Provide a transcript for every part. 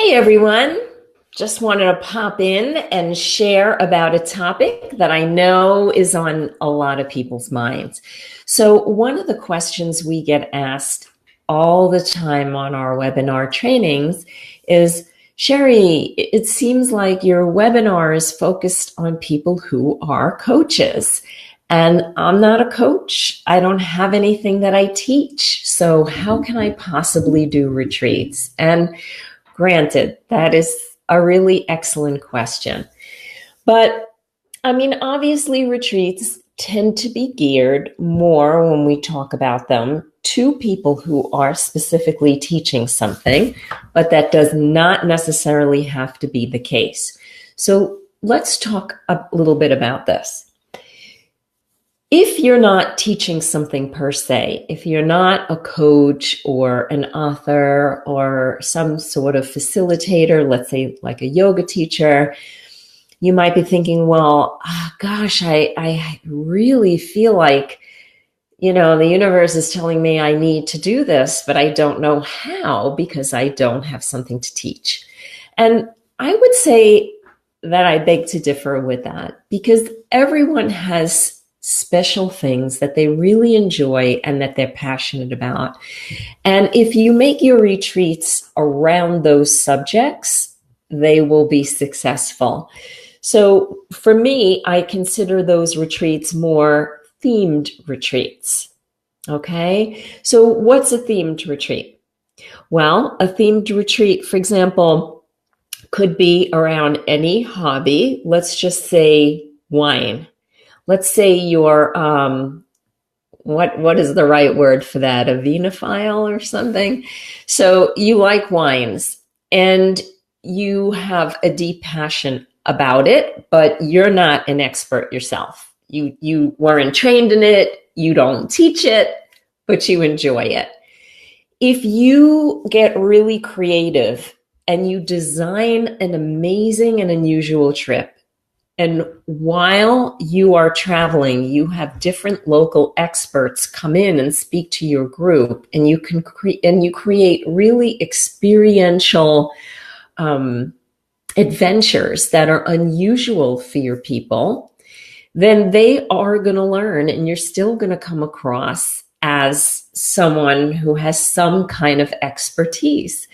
Hey everyone, just wanted to pop in and share about a topic that I know is on a lot of people's minds. So, one of the questions we get asked all the time on our webinar trainings is, Sheri, it seems like your webinar is focused on people who are coaches. And I'm not a coach. I don't have anything that I teach. So, how can I possibly do retreats? And granted, that is a really excellent question. But I mean, obviously, retreats tend to be geared more when we talk about them to people who are specifically teaching something, but that does not necessarily have to be the case. So let's talk a little bit about this. If you're not teaching something per se, if you're not a coach or an author or some sort of facilitator, let's say like a yoga teacher, you might be thinking, well, gosh, I really feel like, the universe is telling me I need to do this, but I don't know how because I don't have something to teach. And I would say that I beg to differ with that because everyone has special things that they really enjoy and that they're passionate about. And if you make your retreats around those subjects, they will be successful. So for me, I consider those retreats more themed retreats. Okay. So what's a themed retreat? Well, a themed retreat, for example, could be around any hobby. Let's just say wine. Let's say you're, what is the right word for that? A vinophile or something? So you like wines and you have a deep passion about it, but you're not an expert yourself. You weren't trained in it. You don't teach it, but you enjoy it. If you get really creative and you design an amazing and unusual trip, and while you are traveling, you have different local experts come in and speak to your group, and you can create really experiential adventures that are unusual for your people. Then they are going to learn, and you're still going to come across as someone who has some kind of expertise.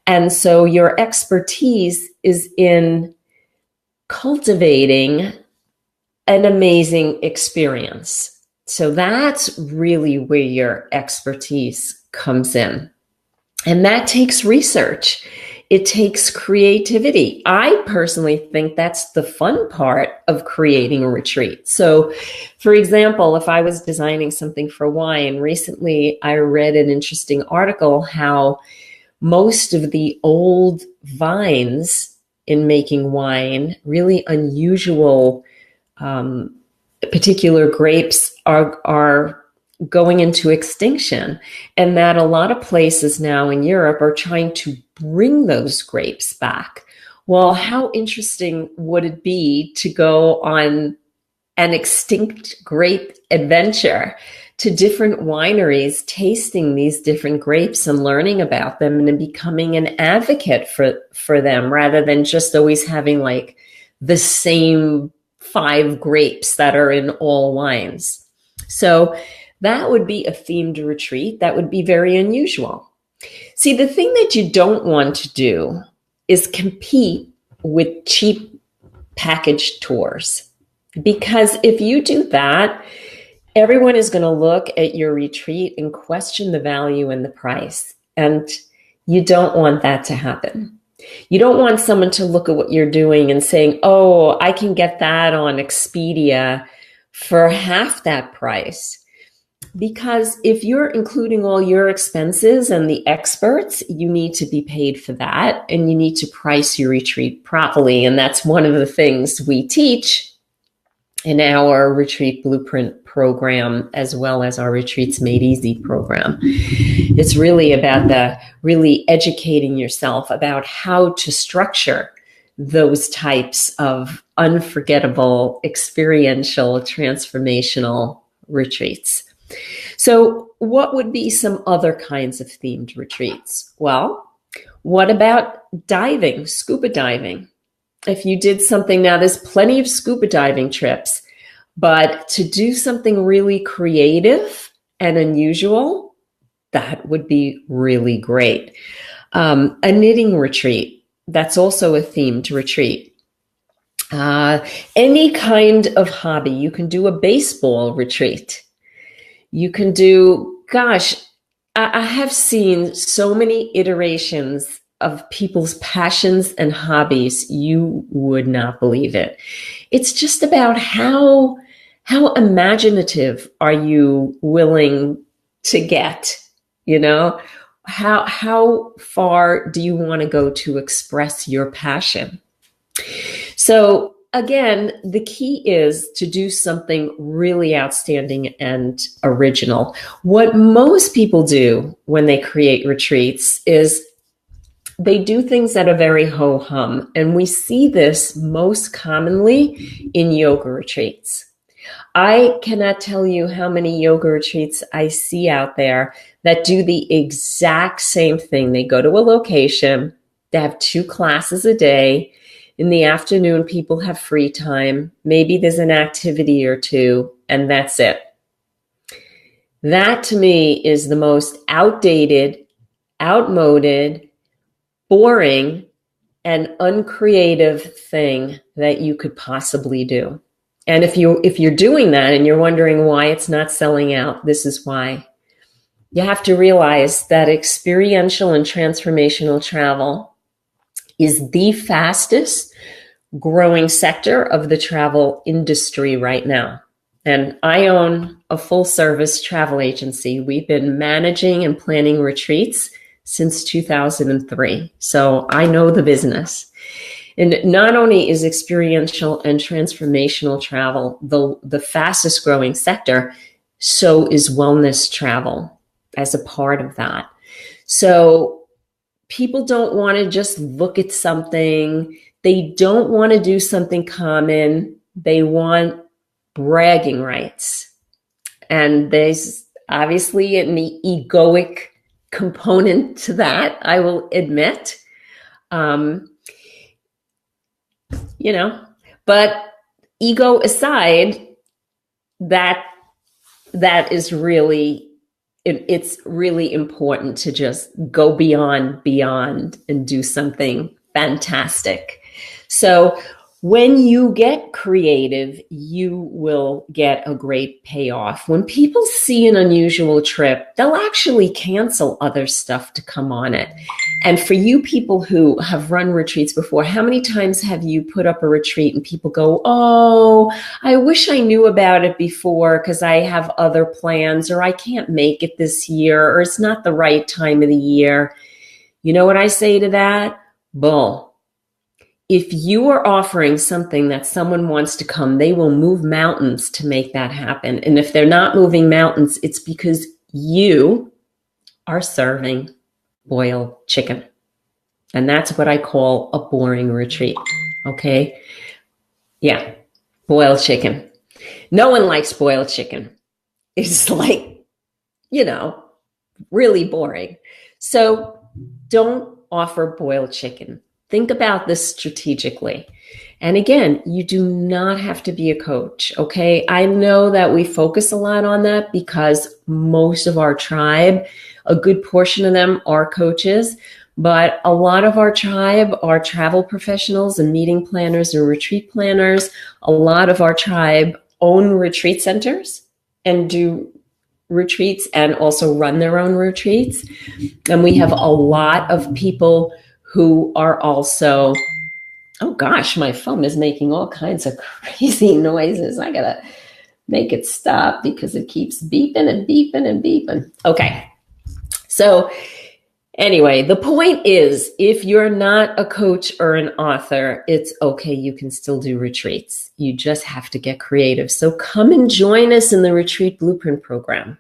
And so your expertise is in cultivating an amazing experience. So that's really where your expertise comes in. And that takes research. It takes creativity. I personally think that's the fun part of creating a retreat. So, for example, if I was designing something for wine, recently I read an interesting article how most of the old vines in making wine, really unusual particular grapes are going into extinction, and that a lot of places now in Europe are trying to bring those grapes back. Well, how interesting would it be to go on an extinct grape adventure to different wineries, tasting these different grapes and learning about them and becoming an advocate for them rather than just always having like the same 5 grapes that are in all wines. So that would be a themed retreat. That would be very unusual. See, the thing that you don't want to do is compete with cheap package tours. Because if you do that, everyone is going to look at your retreat and question the value and the price. And you don't want that to happen. You don't want someone to look at what you're doing and saying, oh, I can get that on Expedia for half that price. Because if you're including all your expenses and the experts, you need to be paid for that. And you need to price your retreat properly. And that's one of the things we teach in our Retreat Blueprint program, as well as our Retreats Made Easy program. It's really about really educating yourself about how to structure those types of unforgettable, experiential, transformational retreats. So what would be some other kinds of themed retreats? Well, What about diving, scuba diving? If you did something, now there's plenty of scuba diving trips, but to do something really creative and unusual, that would be really great. A knitting retreat, that's also a themed retreat. Any kind of hobby. You can do a baseball retreat. You can do, gosh, I have seen so many iterations of people's passions and hobbies. You would not believe it. It's just about how imaginative are you willing to get, you know? How far do you want to go to express your passion? So again, the key is to do something really outstanding and original. What most people do when they create retreats is they do things that are very ho-hum. And we see this most commonly in yoga retreats. I cannot tell you how many yoga retreats I see out there that do the exact same thing. They go to a location, they have 2 classes a day. In the afternoon, people have free time. Maybe there's an activity or 2, and that's it. That to me is the most outdated, outmoded, boring, and uncreative thing that you could possibly do. And if you're doing that and you're wondering why it's not selling out, this is why. You have to realize that experiential and transformational travel is the fastest growing sector of the travel industry right now. And I own a full service travel agency. We've been managing and planning retreats since 2003. So I know the business. And not only is experiential and transformational travel the fastest growing sector, so is wellness travel as a part of that. So people don't want to just look at something. They don't want to do something common. They want bragging rights. And there's obviously an egoic component to that, I will admit. But ego aside, that is really, it's really important to just go beyond and do something fantastic. So when you get creative, you will get a great payoff. When people see an unusual trip, they'll actually cancel other stuff to come on it. And for you people who have run retreats before, how many times have you put up a retreat and people go, oh, I wish I knew about it before because I have other plans, or I can't make it this year, or it's not the right time of the year. You know what I say to that? Bull. If you are offering something that someone wants to come, they will move mountains to make that happen. And if they're not moving mountains, it's because you are serving boiled chicken. And that's what I call a boring retreat. Okay? Yeah, boiled chicken. No one likes boiled chicken. It's like, really boring. So don't offer boiled chicken. Think about this strategically. And again, you do not have to be a coach, okay? I know that we focus a lot on that because most of our tribe, a good portion of them are coaches, but a lot of our tribe are travel professionals and meeting planners and retreat planners. A lot of our tribe own retreat centers and do retreats and also run their own retreats. And we have a lot of people who are also, oh gosh, my phone is making all kinds of crazy noises. I gotta make it stop because it keeps beeping and beeping and beeping. Okay, so anyway, the point is, if you're not a coach or an author, it's okay, you can still do retreats. You just have to get creative. So come and join us in the Retreat Blueprint program.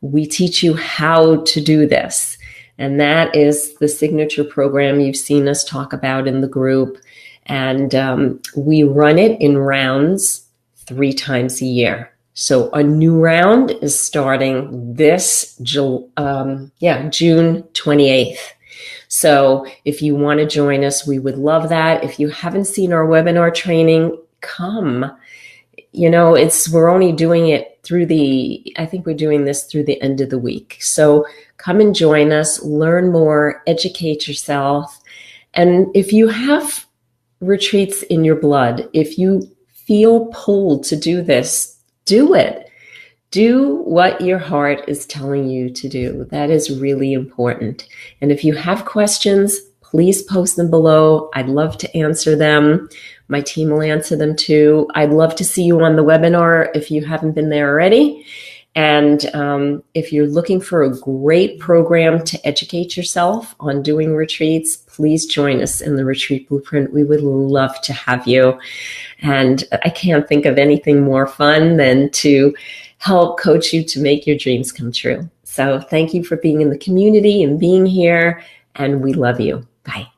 We teach you how to do this. And that is the signature program you've seen us talk about in the group. And we run it in rounds 3 times a year. So a new round is starting this June 28th. So if you want to join us, we would love that. If you haven't seen our webinar training, come. We're only doing it I think we're doing this through the end of the week. So come and join us, learn more, educate yourself. And if you have retreats in your blood, if you feel pulled to do this, do it. Do what your heart is telling you to do. That is really important. And if you have questions, please post them below. I'd love to answer them. My team will answer them too. I'd love to see you on the webinar if you haven't been there already. And if you're looking for a great program to educate yourself on doing retreats, please join us in the Retreat Blueprint. We would love to have you. And I can't think of anything more fun than to help coach you to make your dreams come true. So thank you for being in the community and being here. And we love you. Bye.